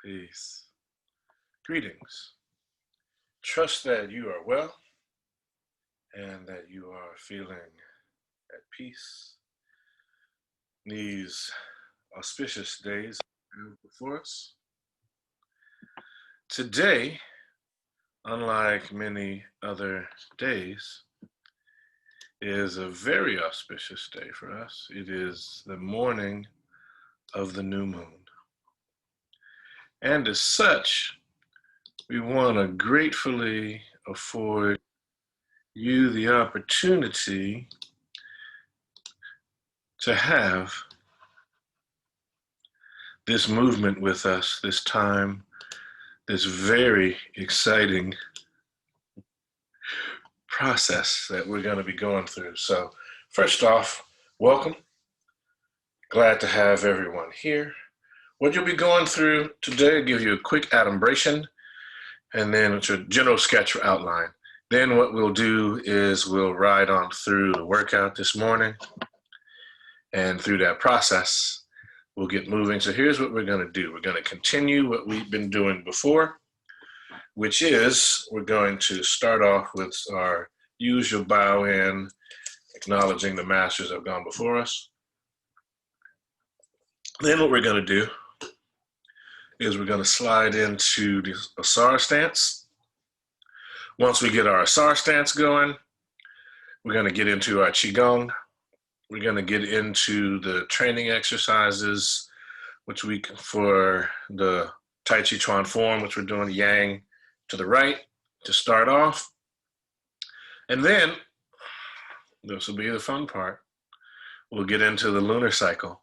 Peace. Greetings. Trust that you are well and that you are feeling at peace. These auspicious days before us. Today, unlike many other days, is a very auspicious day for us. It is the morning of the new moon. And as such, we want to gratefully afford you the opportunity to have this movement with us, this time, this very exciting process that we're going to be going through. So first off, welcome. Glad to have everyone here. What you'll be going through today, I'll give you a quick adumbration and then it's a general sketch or outline. Then what we'll do is we'll ride on through the workout this morning, and through that process, we'll get moving. So here's what we're going to do. We're going to continue what we've been doing before, which is we're going to start off with our usual bow in, acknowledging the masters that have gone before us. Then what we're going to do is we're going to slide into the Asar Stance. Once we get our Asar Stance going, we're going to get into our Qigong. We're going to get into the training exercises, which we for the Taijiquan form, which we're doing yang to the right to start off. And then, this will be the fun part, we'll get into the lunar cycle.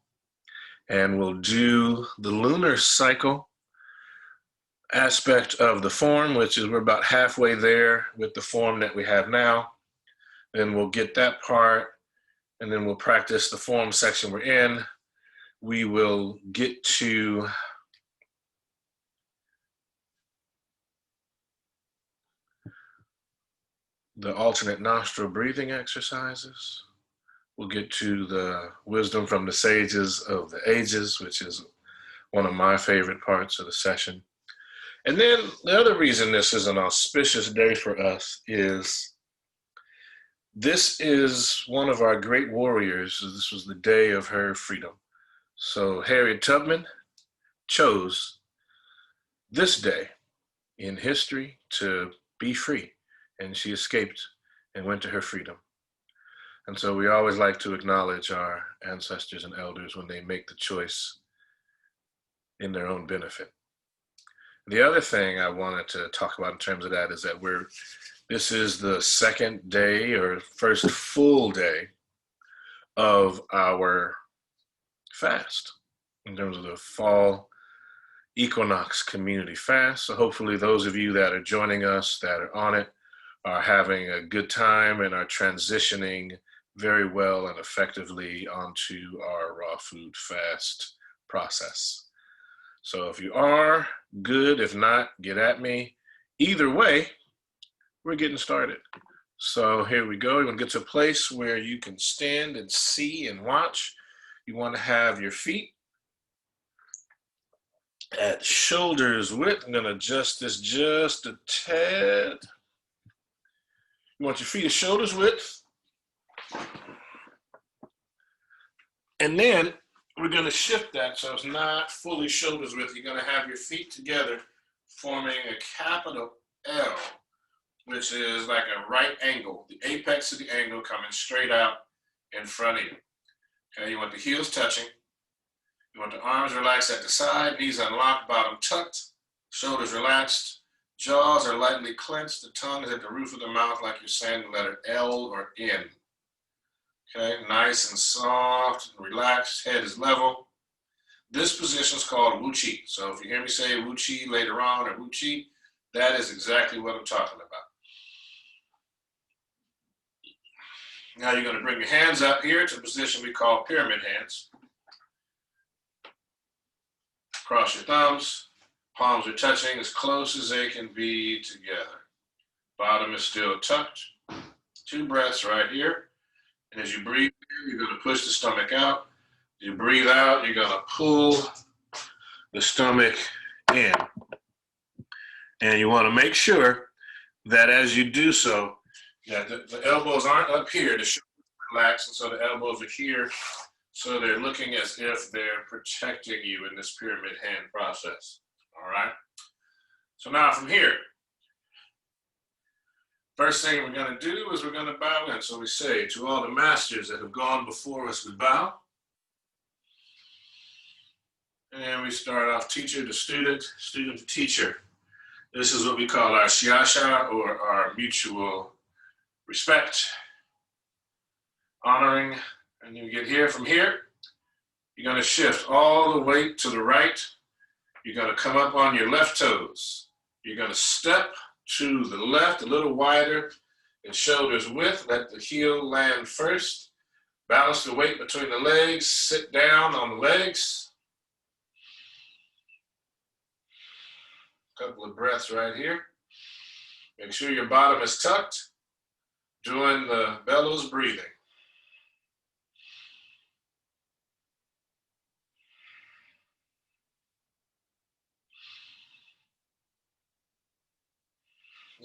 And we'll do the lunar cycle aspect of the form, which is we're about halfway there with the form that we have now. Then we'll get that part, and then we'll practice the form section we're in. We will get to the alternate nostril breathing exercises. We'll get to the wisdom from the sages of the ages, which is one of my favorite parts of the session. And then the other reason this is an auspicious day for us is this is one of our great warriors. This was the day of her freedom. So Harriet Tubman chose this day in history to be free, and she escaped and went to her freedom. And so we always like to acknowledge our ancestors and elders when they make the choice in their own benefit. The other thing I wanted to talk about in terms of that is that this is the second day or first full day of our fast in terms of the fall equinox community fast. So hopefully those of you that are joining us that are on it are having a good time and are transitioning very well and effectively onto our raw food fast process. So if you are, good. If not, get at me. Either way, we're getting started. So here we go. You want to get to a place where you can stand and see and watch. You want to have your feet at shoulders width. I'm going to adjust this just a tad. You want your feet at shoulders width. And then we're going to shift that so it's not fully shoulders width. You're going to have your feet together forming a capital L, which is like a right angle, the apex of the angle coming straight out in front of you. Okay, you want the heels touching. You want the arms relaxed at the side, knees unlocked, bottom tucked, shoulders relaxed, jaws are lightly clenched, the tongue is at the roof of the mouth like you're saying the letter L or N. Okay, nice and soft, and relaxed, head is level. This position is called Wu Qi. So if you hear me say Wu Qi later on or Wu Qi, that is exactly what I'm talking about. Now you're going to bring your hands up here to a position we call pyramid hands. Cross your thumbs, palms are touching as close as they can be together. Bottom is still tucked. 2 breaths right here. And as you breathe in, you're going to push the stomach out. As you breathe out, you're going to pull the stomach in. And you want to make sure that as you do so, that the elbows aren't up here, the shoulders relax, and so the elbows are here, so they're looking as if they're protecting you in this pyramid hand process. All right? So now from here, first thing we're going to do is we're going to bow in. So we say, to all the masters that have gone before us, we bow. And we start off teacher to student, student to teacher. This is what we call our Shiasha, or our mutual respect, honoring. And you get here, from here, you're going to shift all the weight to the right. You're going to come up on your left toes. You're going to step to the left a little wider and shoulders width. Let the heel land first. Balance the weight between the legs. Sit down on the legs. Couple of breaths right here. Make sure your bottom is tucked. Doing the bellows breathing.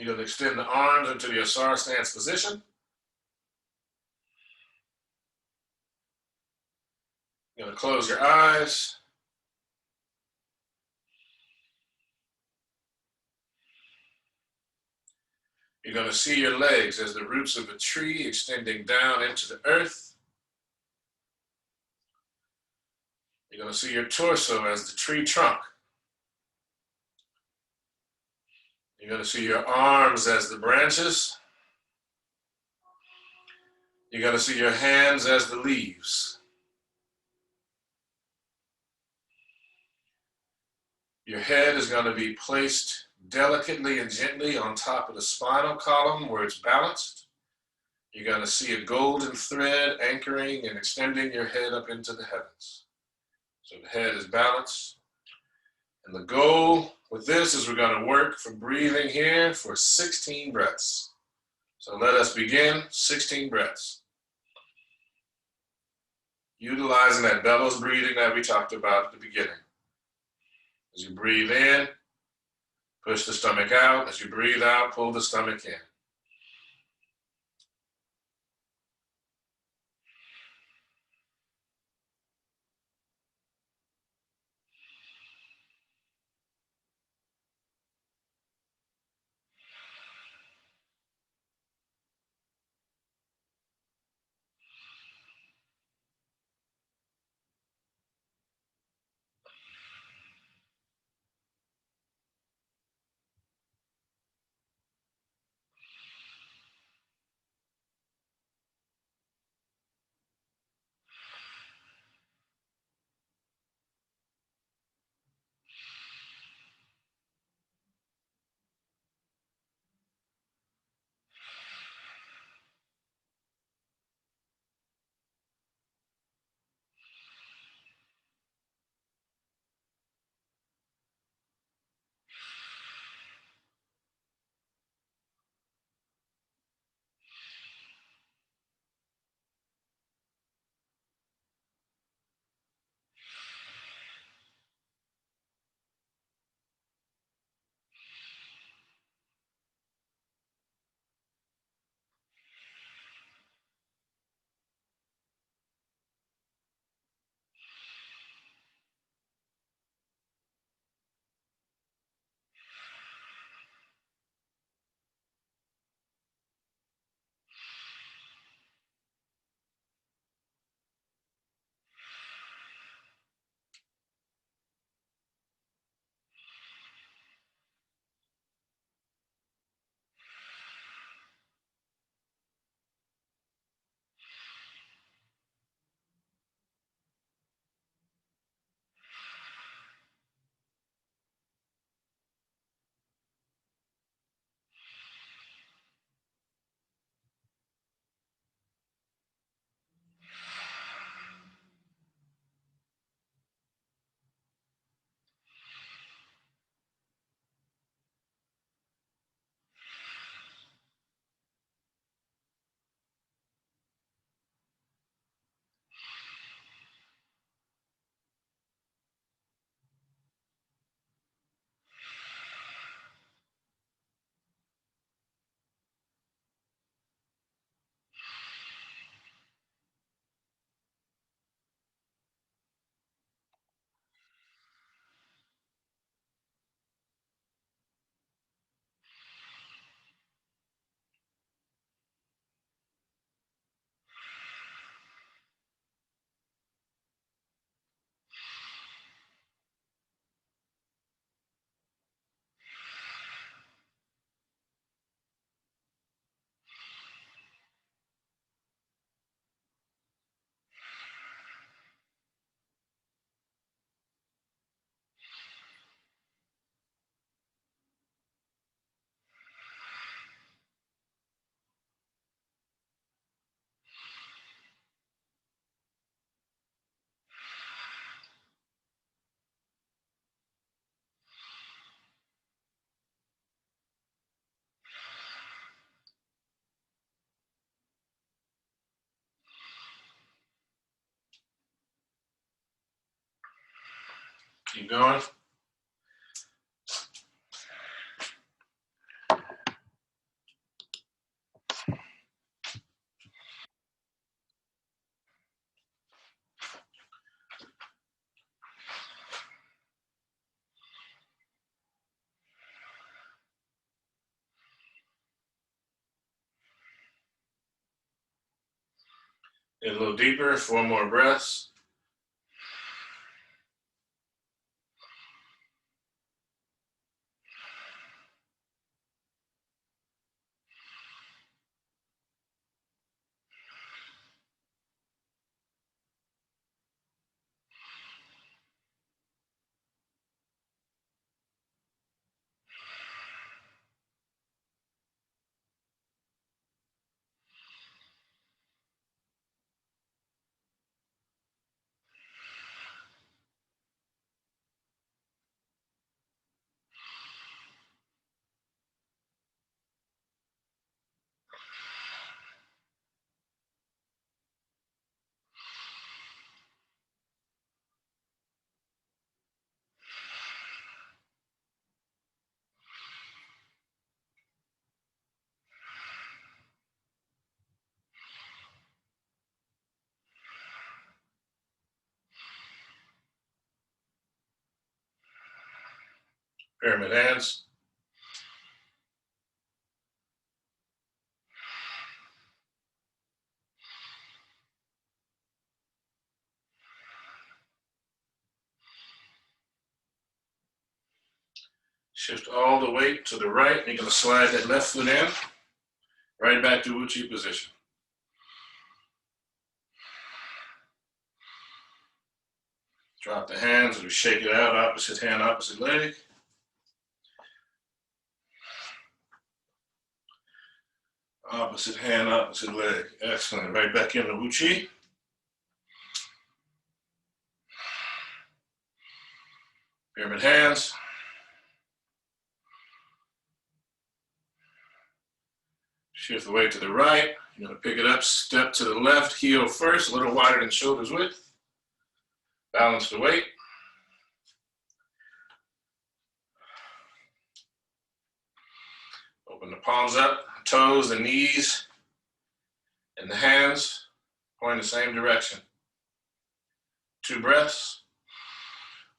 You're going to extend the arms into the Asar Stance position. You're going to close your eyes. You're going to see your legs as the roots of a tree extending down into the earth. You're going to see your torso as the tree trunk. You're going to see your arms as the branches. You're going to see your hands as the leaves. Your head is going to be placed delicately and gently on top of the spinal column where it's balanced. You're going to see a golden thread anchoring and extending your head up into the heavens. So the head is balanced. And the goal with this is we're going to work for breathing here for 16 breaths. So let us begin 16 breaths. Utilizing that bellows breathing that we talked about at the beginning. As you breathe in, push the stomach out. As you breathe out, pull the stomach in. Keep going. Get a little deeper, 4 more breaths. Pyramid hands. Shift all the weight to the right. You're going to slide that left foot in, right back to Uchi position. Drop the hands, we shake it out, opposite hand, opposite leg. Opposite hand, opposite leg. Excellent. Right back into Uchi. Pyramid hands. Shift the weight to the right. You're going to pick it up, step to the left, heel first, a little wider than shoulders width. Balance the weight. Open the palms up, toes, the knees, and the hands point the same direction. 2 breaths.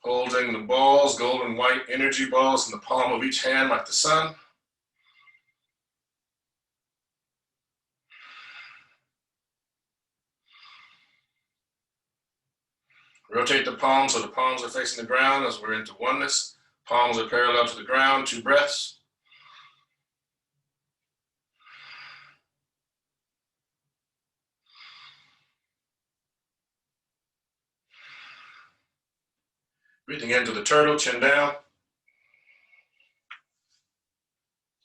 Holding the balls, golden white energy balls in the palm of each hand like the sun. Rotate the palms so the palms are facing the ground as we're into oneness. Palms are parallel to the ground. 2 breaths. Breathing into the turtle, chin down.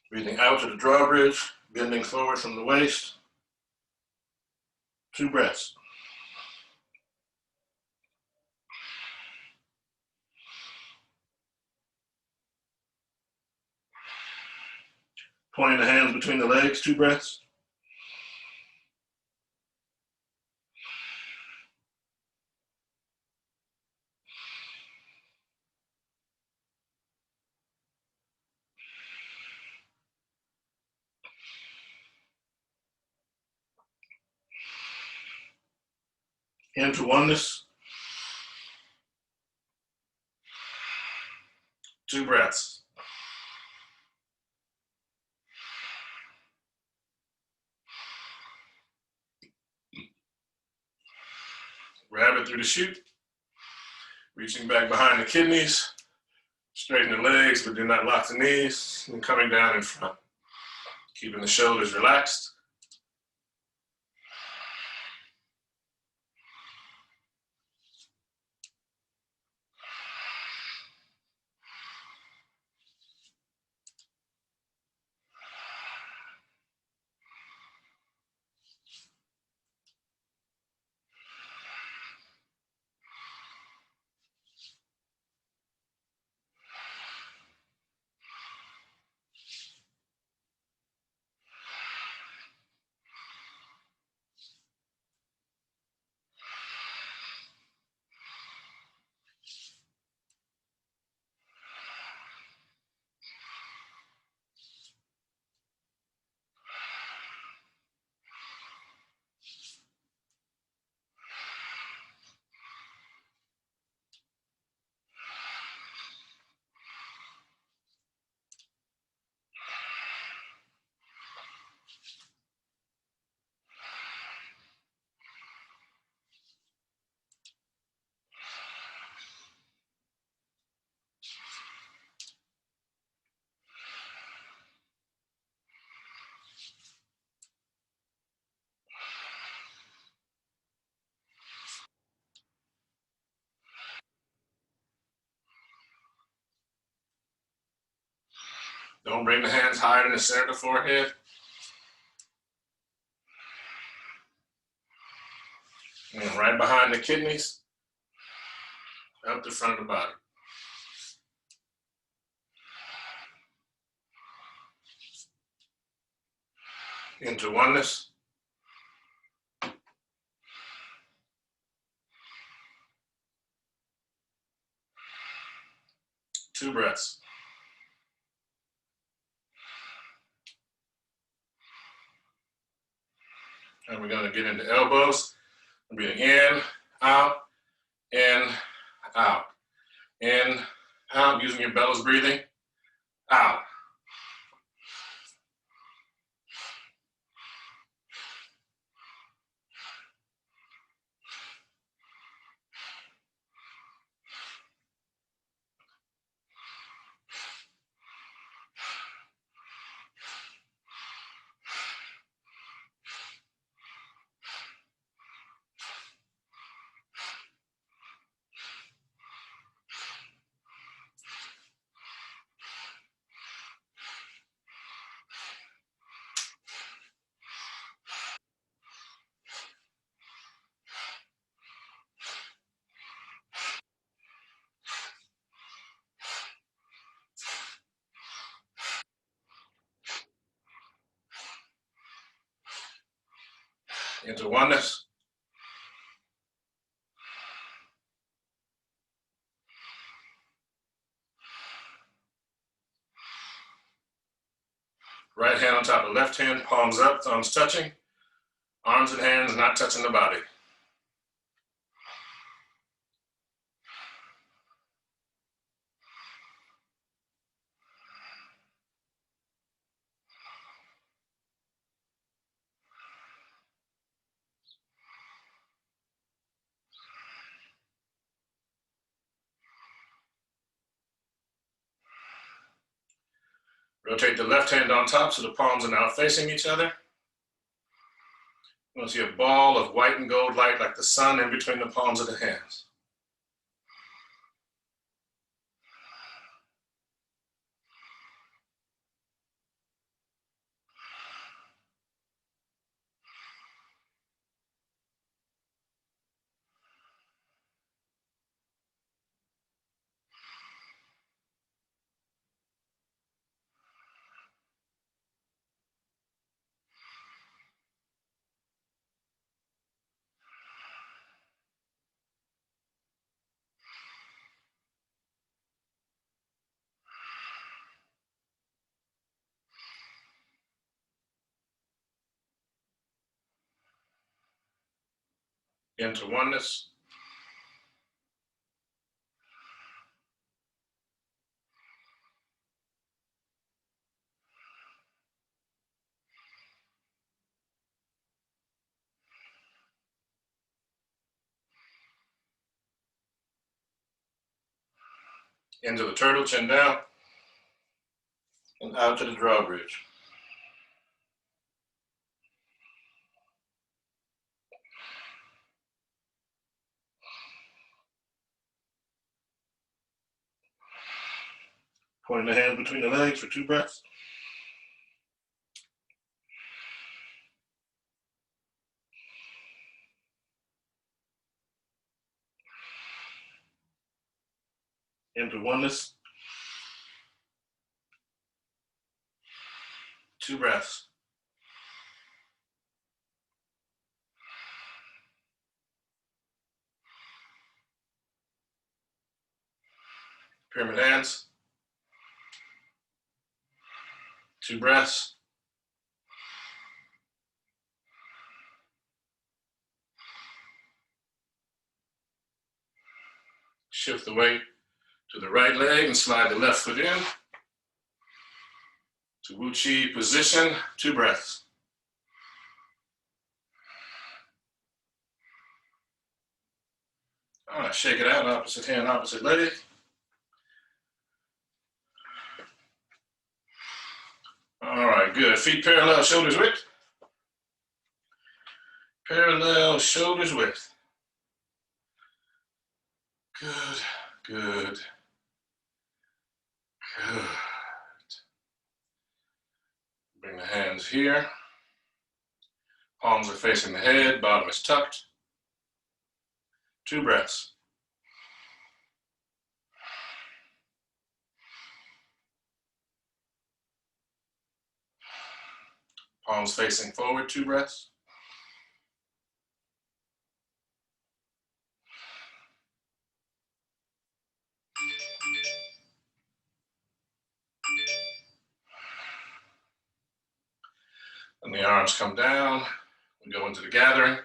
Breathing out to the drawbridge, bending forward from the waist. 2 breaths. Pointing the hands between the legs, 2 breaths. Into oneness. 2 breaths. Rabbit through the chute. Reaching back behind the kidneys. Straighten the legs, but do not lock the knees. And coming down in front. Keeping the shoulders relaxed. Don't bring the hands higher than the center of the forehead. And right behind the kidneys, up the front of the body. Into oneness. Two breaths. And we're going to get into elbows. Breathing in, out, in, out. In, out, using your bellows breathing. Out. Into oneness. Right hand on top of left hand, palms up, thumbs touching. Arms and hands not touching the body. Rotate the left hand on top so the palms are now facing each other. You want to see a ball of white and gold light like the sun in between the palms of the hands. Into oneness. Into the turtle, chin down. And out to the drawbridge. Pointing the hands between the legs for two breaths. Into oneness. Two breaths. Pyramid hands. Two breaths. Shift the weight to the right leg and slide the left foot in. To Wu Chi position, two breaths. All right, shake it out, opposite hand, opposite leg. All right, good. Feet parallel, shoulders width. Parallel, shoulders width. Good, good, good. Bring the hands here. Palms are facing the head, bottom is tucked. 2 breaths. Palms facing forward, 2 breaths. And the arms come down. We go into the gathering.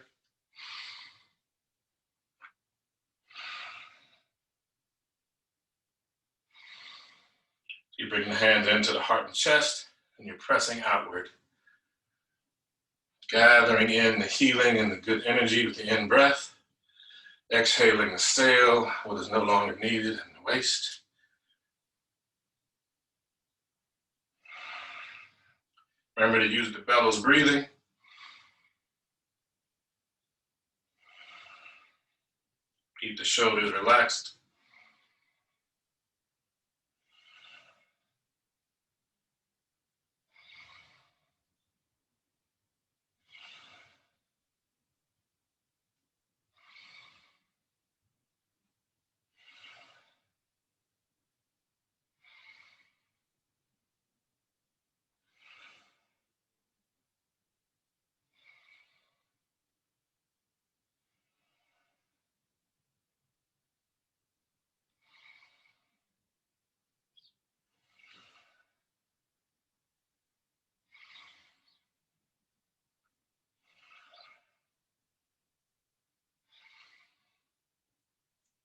You bring the hands into the heart and chest, and you're pressing outward. Gathering in the healing and the good energy with the in-breath. Exhaling the stale, what is no longer needed, and the waste. Remember to use the bellows breathing. Keep the shoulders relaxed.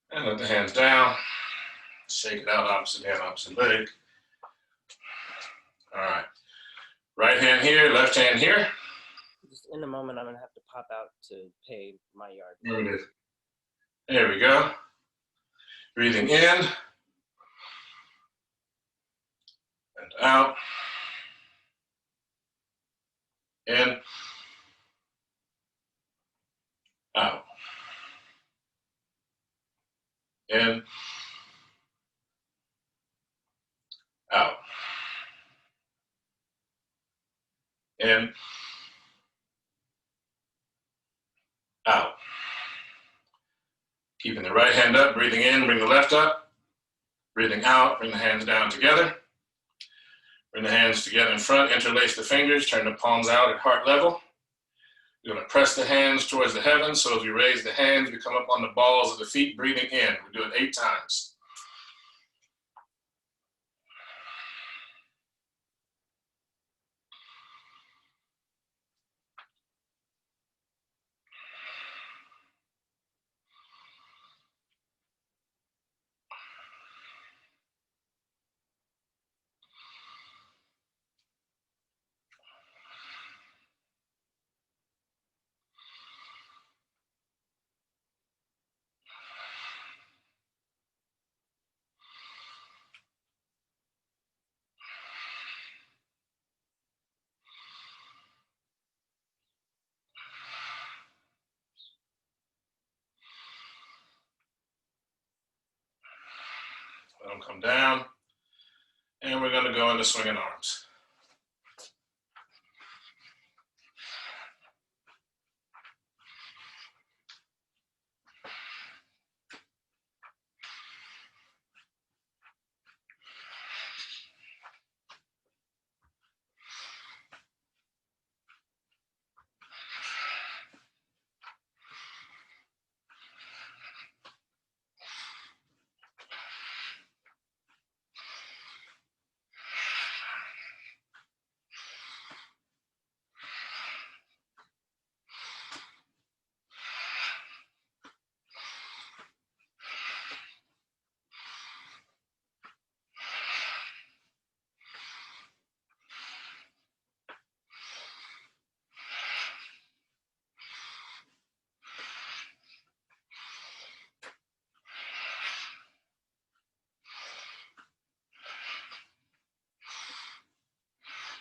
And let the hands down. Shake it out, opposite hand, opposite leg. All right. Right hand here, left hand here. Just in a moment, I'm gonna have to pop out to pay my yard. There it is. There we go. Breathing in and out. In, out. In, out. In, out. Keeping the right hand up, breathing in, bring the left up. Breathing out, bring the hands down together. Bring the hands together in front, interlace the fingers, turn the palms out at heart level. You're gonna press the hands towards the heavens, so as you raise the hands, we come up on the balls of the feet, breathing in. We do it 8 times. Let them come down. And we're gonna go into swinging arms.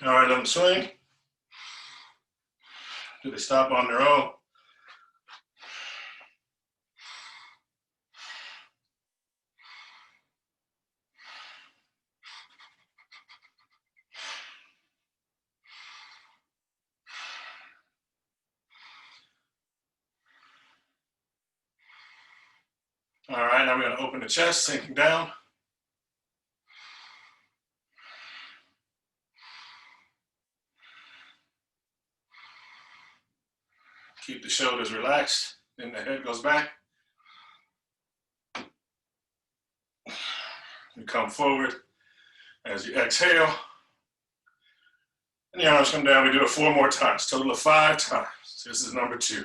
All right, let them swing. Do they stop on their own? All right, now we're going to open the chest, sinking down. Keep the shoulders relaxed, then the head goes back. You come forward as you exhale. And the arms come down. We do it 4 more times, total of 5 times. This is number 2.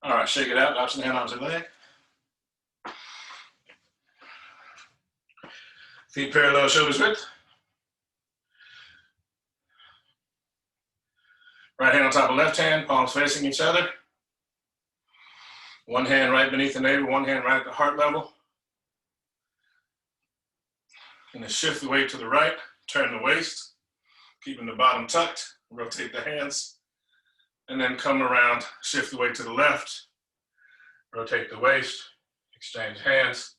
All right, shake it out. Opposite hand, opposite leg. Feet parallel, shoulders width. Right hand on top of left hand, palms facing each other. One hand right beneath the navel, one hand right at the heart level. And then shift the weight to the right, turn the waist, keeping the bottom tucked, rotate the hands, and then come around, shift the weight to the left, rotate the waist, exchange hands.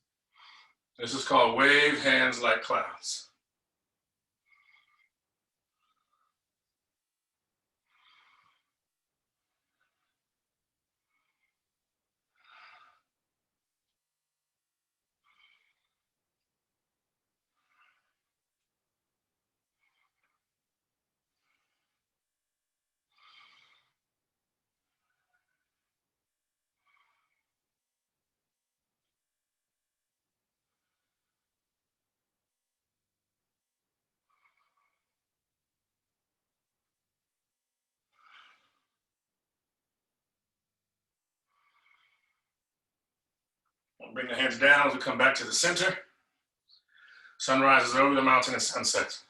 This is called wave hands like clouds. We'll bring the hands down as we come back to the center. Sun rises over the mountain and sun sets.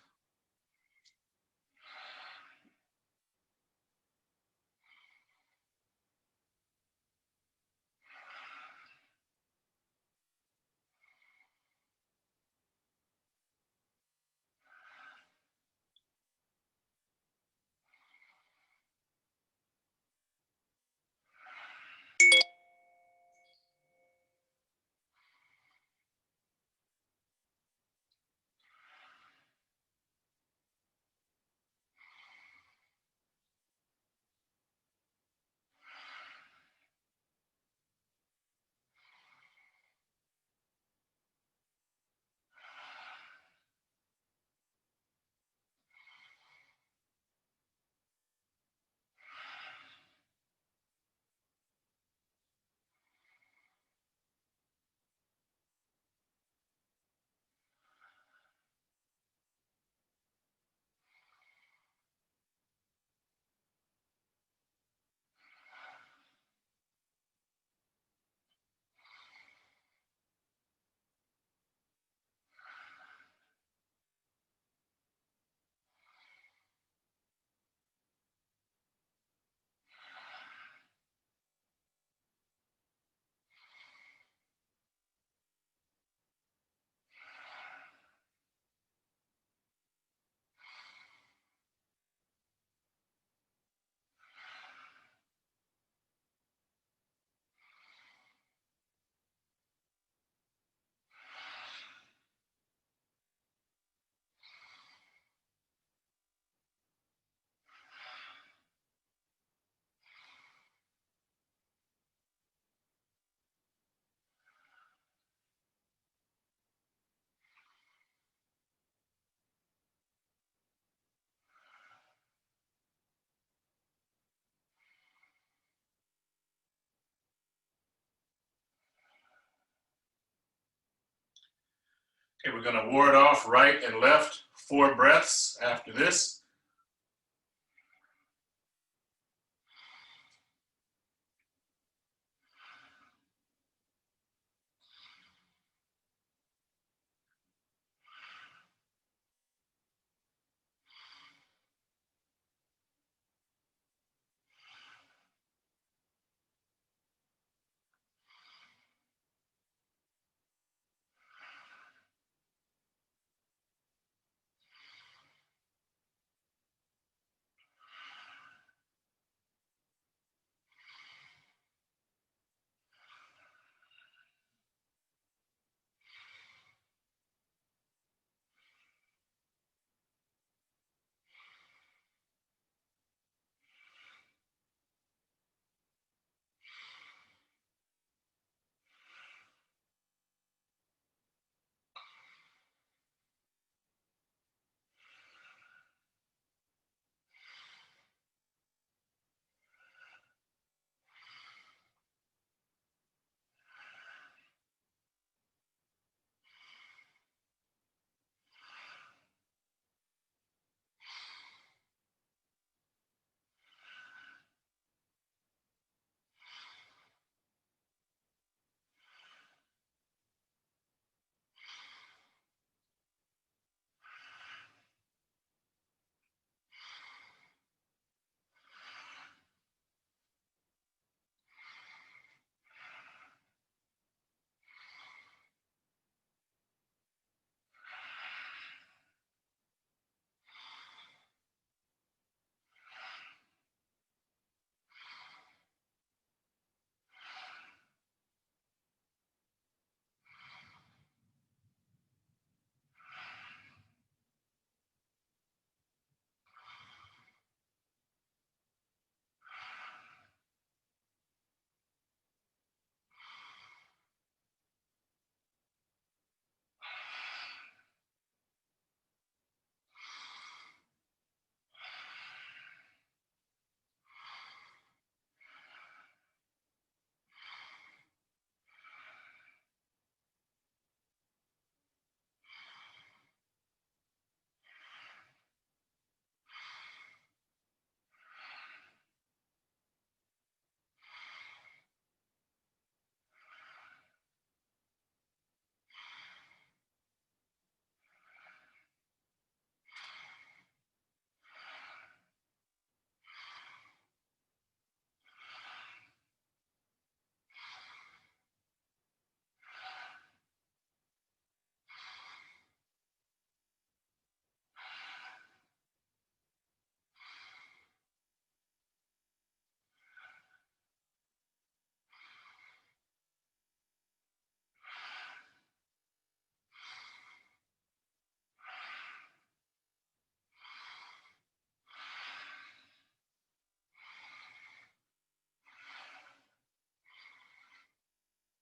Okay, we're gonna ward off right and left, 4 breaths after this.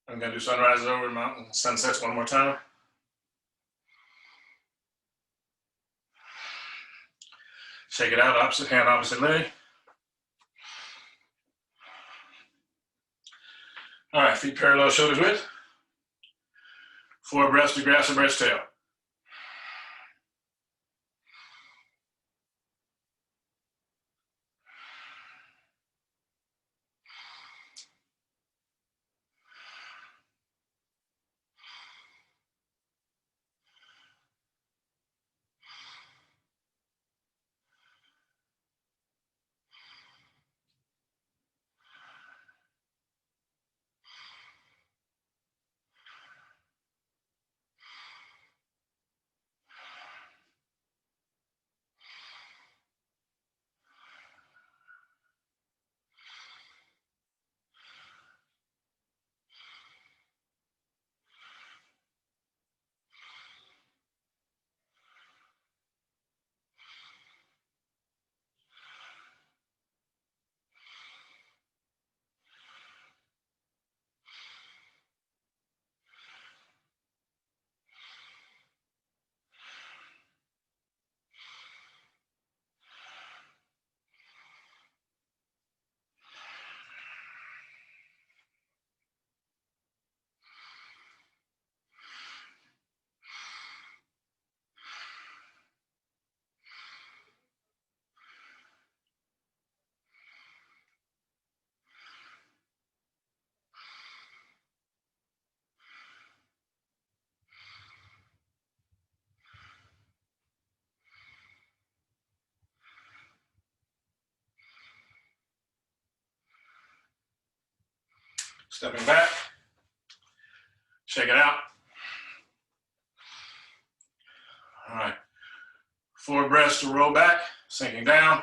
I'm going to do sunrises over the mountain, sunsets one more time. Shake it out, opposite hand, opposite leg. All right, feet parallel, shoulders width. Forward breaths to grass and breast tail. Stepping back. Shake it out. All right. Forward breaths to roll back, sinking down.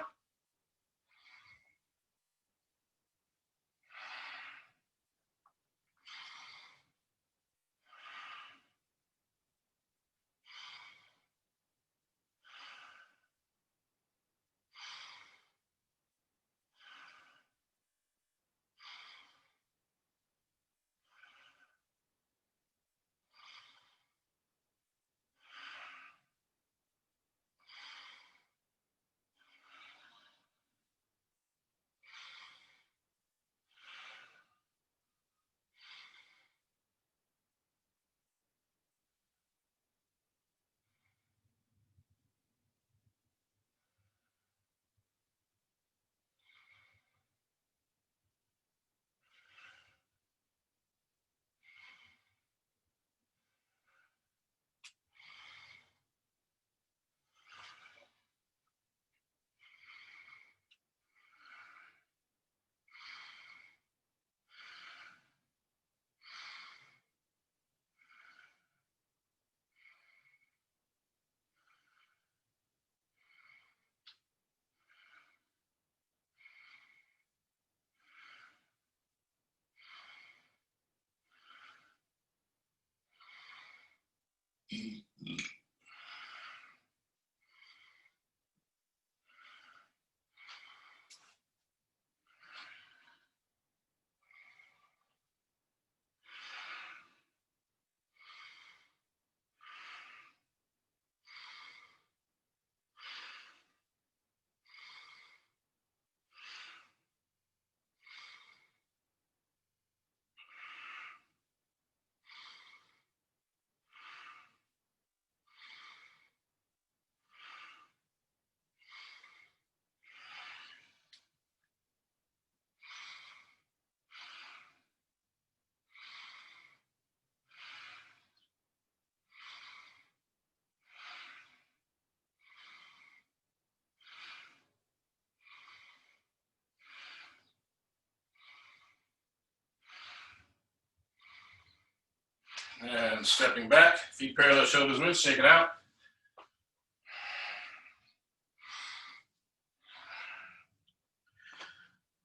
And stepping back, feet parallel, shoulders width, shake it out.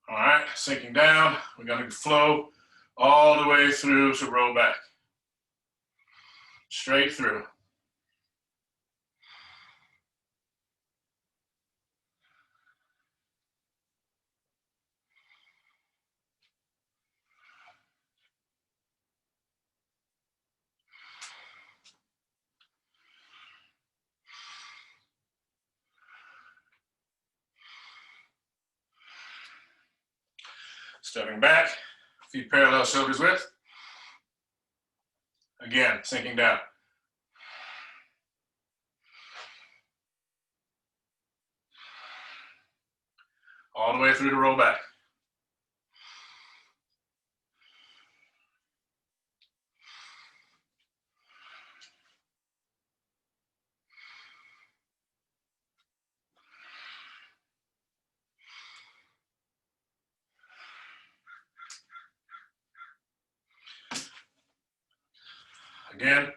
All right, sinking down. We're going to flow all the way through to roll back. Straight through. Stepping back, feet parallel, shoulders width. Again, sinking down. All the way through the roll back. Again,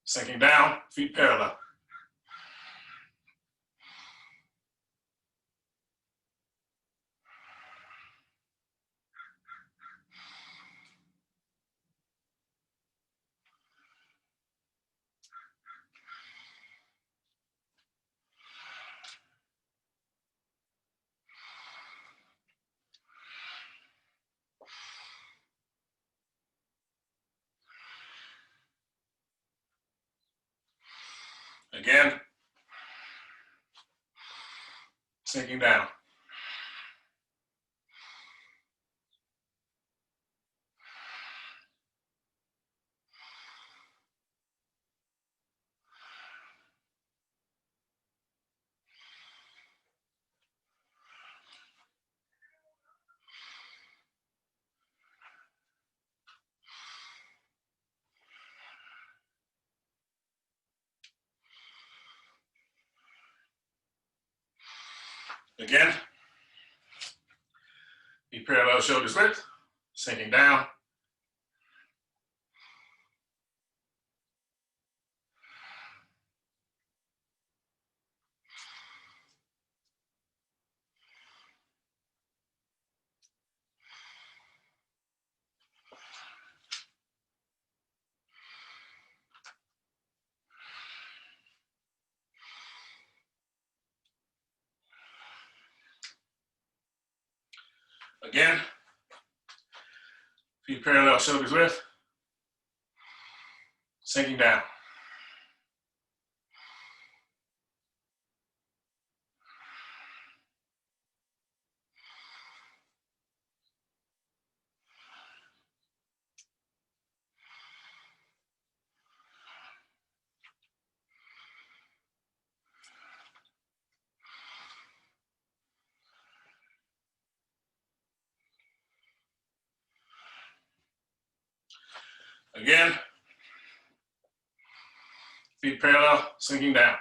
sinking down, feet parallel. Again, sinking down. Again, feet parallel, shoulders width, sinking down. Again, feet parallel, shoulders width, sinking down. Again, feet parallel, sinking down.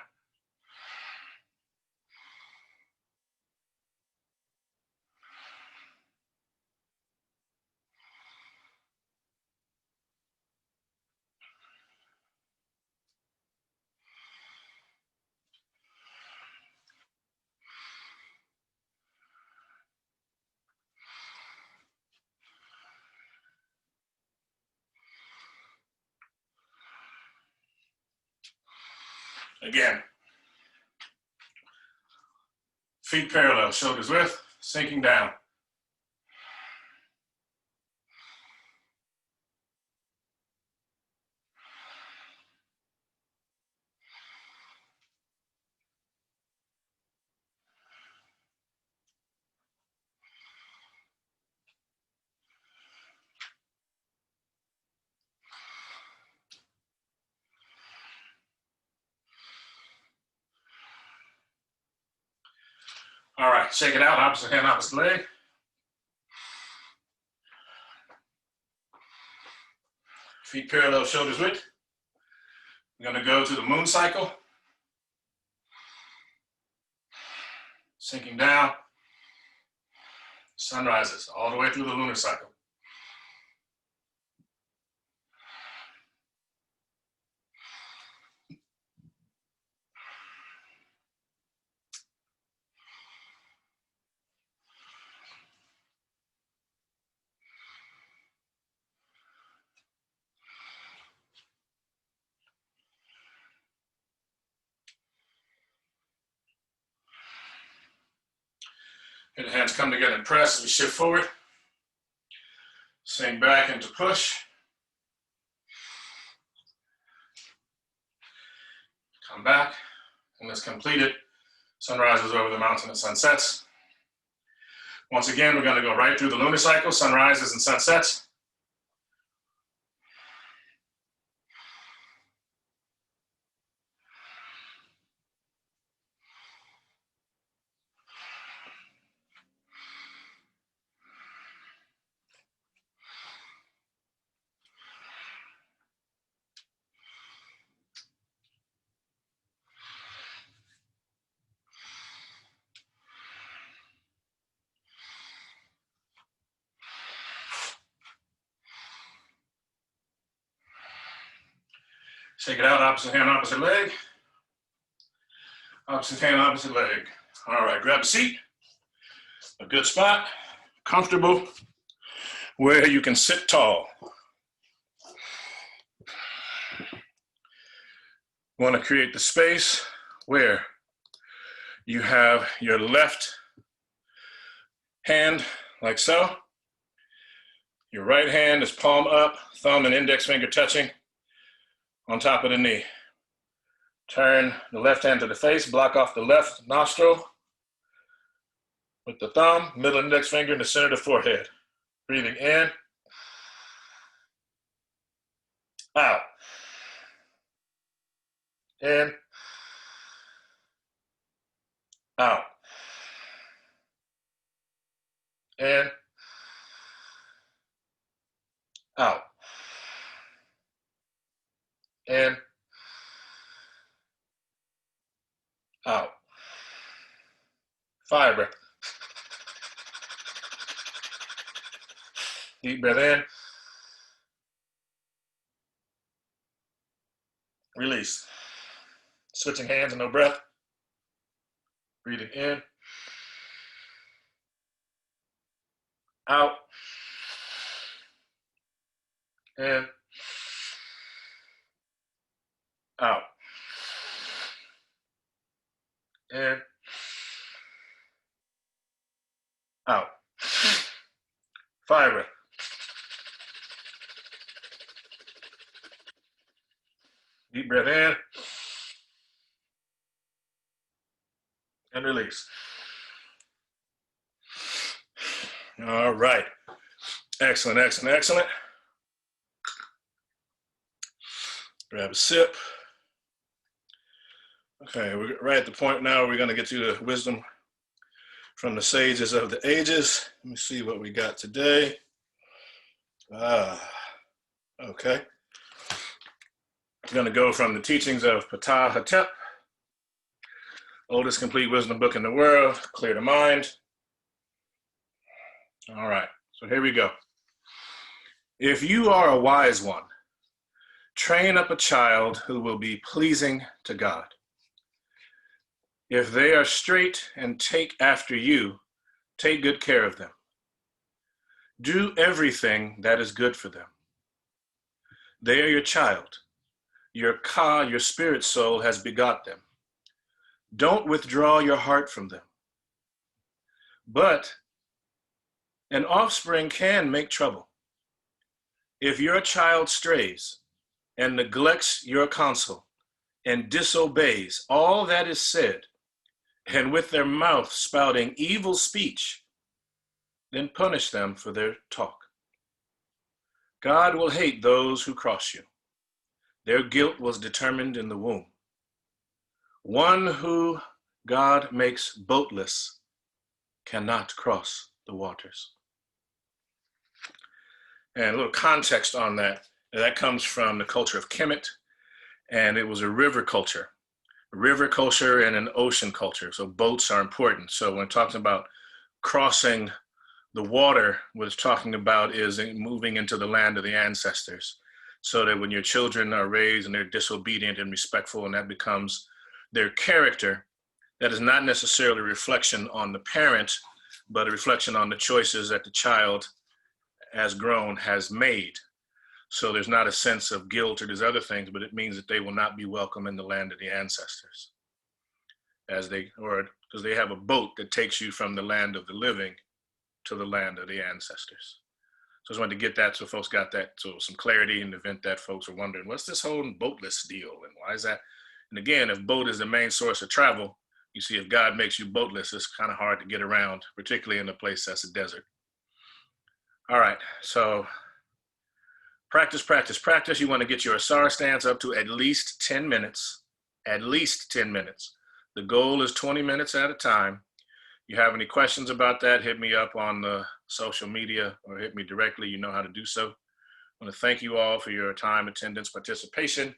Again, feet parallel, shoulders width, sinking down. All right, shake it out, opposite hand, opposite leg. Feet parallel, shoulders width. We're gonna go to the moon cycle. Sinking down, sunrises, all the way through the lunar cycle. Hit the hands come together and press as we shift forward. Sink back into push. Come back, and let's complete it. Sun rises over the mountain and sun sets. Once again, we're going to go right through the lunar cycle, sunrises and sunsets. Shake it out, opposite hand, opposite leg. Opposite hand, opposite leg. All right, grab a seat, a good spot, comfortable, where you can sit tall. You want to create the space where you have your left hand like so. Your right hand is palm up, thumb and index finger touching on top of the knee. Turn the left hand to the face, block off the left nostril with the thumb, middle index finger in the center of the forehead. Breathing in, out, in, out, in, out, in, out. 5 breath. Deep breath in. Release. Switching hands and no breath. Breathing in. Out. In. Out. In. Out. 5 breath. Deep breath in. And release. All right. Excellent, excellent, excellent. Grab a sip. Okay, we're right at the point now we're going to get to the wisdom from the sages of the ages. Let me see what we got today. Okay. We're going to go from the teachings of Ptah Hotep, oldest complete wisdom book in the world, clear the mind. All right, so here we go. If you are a wise one, train up a child who will be pleasing to God. If they are straight and take after you, take good care of them. Do everything that is good for them. They are your child. Your Ka, your spirit soul, has begot them. Don't withdraw your heart from them. But an offspring can make trouble. If your child strays and neglects your counsel and disobeys all that is said, and with their mouth spouting evil speech, then punish them for their talk. God will hate those who cross you. Their guilt was determined in the womb. One who God makes boatless cannot cross the waters. And a little context on that. That comes from the culture of Kemet, and it was a river culture and an ocean culture. So boats are important. So when talking about crossing the water, what it's talking about is moving into the land of the ancestors. So that when your children are raised and they're disobedient and respectful, and that becomes their character, that is not necessarily a reflection on the parent, but a reflection on the choices that the child, as grown, has made. So there's not a sense of guilt or there's other things, but it means that they will not be welcome in the land of the ancestors, because they have a boat that takes you from the land of the living to the land of the ancestors. So I just wanted to get that so folks got that, so some clarity in the event that folks are wondering, what's this whole boatless deal and why is that? And again, if boat is the main source of travel, You see, if God makes you boatless, it's kind of hard to get around, particularly in a place that's a desert. All right, so practice, practice, practice. You want to get your Asar Stance up to at least 10 minutes, at least 10 minutes. The goal is 20 minutes at a time. You have any questions about that, hit me up on the social media or hit me directly. You know how to do so. I want to thank you all for your time, attendance, participation.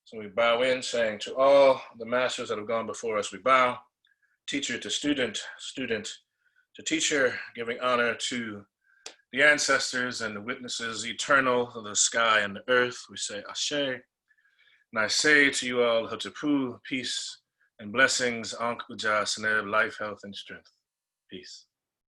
So we bow in, saying to all the masters that have gone before us, we bow. Teacher to student, student to teacher, giving honor to the ancestors and the witnesses eternal of the sky and the earth. We say Ashe. And I say to you all, Hatapu, peace and blessings, Ankh Uja Seneb, life, health, and strength. Peace.